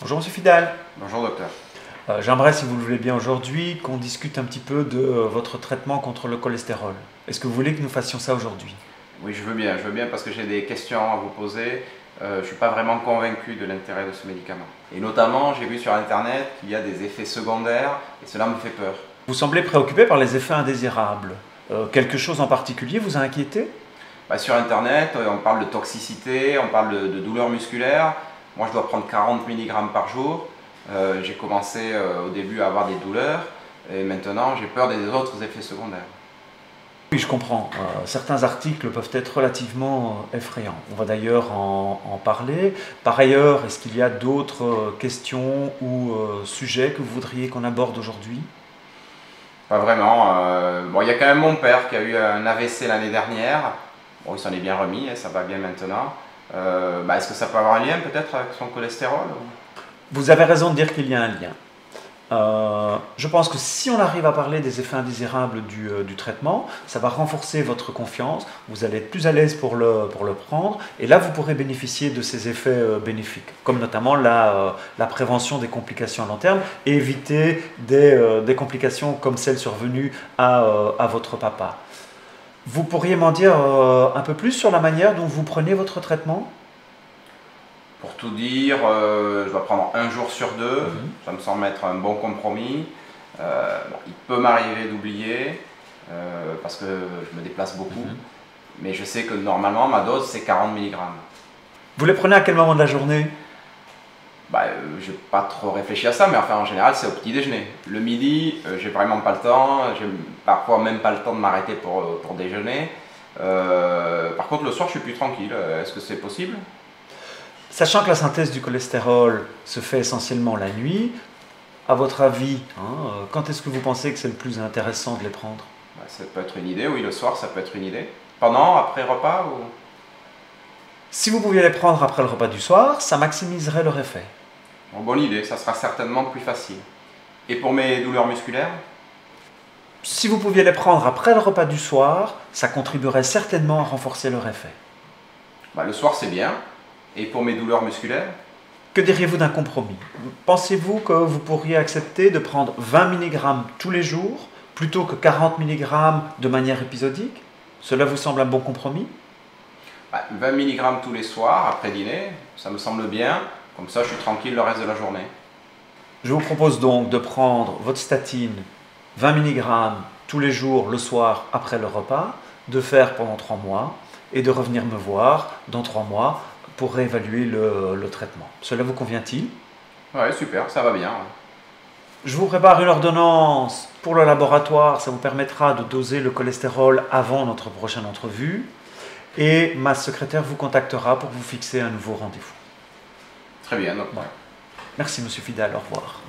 Bonjour Monsieur Fidal. Bonjour docteur. J'aimerais, si vous le voulez bien aujourd'hui, qu'on discute un petit peu de votre traitement contre le cholestérol. Est-ce que vous voulez que nous fassions ça aujourd'hui? Oui, je veux bien parce que j'ai des questions à vous poser. Je ne suis pas vraiment convaincu de l'intérêt de ce médicament. Et notamment, j'ai vu sur internet qu'il y a des effets secondaires et cela me fait peur. Vous semblez préoccupé par les effets indésirables. Quelque chose en particulier vous a inquiété? Sur internet, on parle de toxicité, on parle de douleurs musculaires. Moi, je dois prendre 40 mg par jour. J'ai commencé au début à avoir des douleurs et maintenant j'ai peur des autres effets secondaires. Oui, je comprends. Certains articles peuvent être relativement effrayants. On va d'ailleurs en parler. Par ailleurs, est-ce qu'il y a d'autres questions ou sujets que vous voudriez qu'on aborde aujourd'hui? Pas vraiment. Bon, il y a quand même mon père qui a eu un AVC l'année dernière. Bon, il s'en est bien remis, ça va bien maintenant. Est-ce que ça peut avoir un lien peut-être avec son cholestérol Vous avez raison de dire qu'il y a un lien. Je pense que si on arrive à parler des effets indésirables du traitement, ça va renforcer votre confiance, vous allez être plus à l'aise pour le prendre, et là vous pourrez bénéficier de ces effets bénéfiques, comme notamment la prévention des complications à long terme, et éviter des complications comme celles survenues à votre papa. Vous pourriez m'en dire un peu plus sur la manière dont vous prenez votre traitement? Pour tout dire, je dois prendre un jour sur deux, ça me semble être un bon compromis. Il peut m'arriver d'oublier parce que je me déplace beaucoup, mais je sais que normalement ma dose c'est 40 mg. Vous les prenez à quel moment de la journée? Je n'ai pas trop réfléchi à ça, mais enfin en général c'est au petit déjeuner. Le midi, j'ai vraiment pas le temps, j'ai parfois même pas le temps de m'arrêter pour déjeuner. Par contre le soir je suis plus tranquille, est-ce que c'est possible? Sachant que la synthèse du cholestérol se fait essentiellement la nuit, à votre avis, quand est-ce que vous pensez que c'est le plus intéressant de les prendre? Ça peut être une idée, oui, le soir ça peut être une idée. Pendant, après repas ou... Si vous pouviez les prendre après le repas du soir, ça maximiserait leur effet. Bon, bonne idée, ça sera certainement plus facile. Et pour mes douleurs musculaires? Si vous pouviez les prendre après le repas du soir, ça contribuerait certainement à renforcer leur effet. Le soir c'est bien. Et pour mes douleurs musculaires? Que diriez-vous d'un compromis? Pensez-vous que vous pourriez accepter de prendre 20 mg tous les jours plutôt que 40 mg de manière épisodique? Cela vous semble un bon compromis? 20 mg tous les soirs après dîner, ça me semble bien. Comme ça je suis tranquille le reste de la journée. Je vous propose donc de prendre votre statine 20 mg tous les jours le soir après le repas, de faire pendant 3 mois et de revenir me voir dans 3 mois pour réévaluer le traitement. Cela vous convient-il? Ouais, super, ça va bien. Je vous prépare une ordonnance pour le laboratoire, ça vous permettra de doser le cholestérol avant notre prochaine entrevue et ma secrétaire vous contactera pour vous fixer un nouveau rendez-vous. Très bien, donc. Voilà. Merci Monsieur Fidal, au revoir.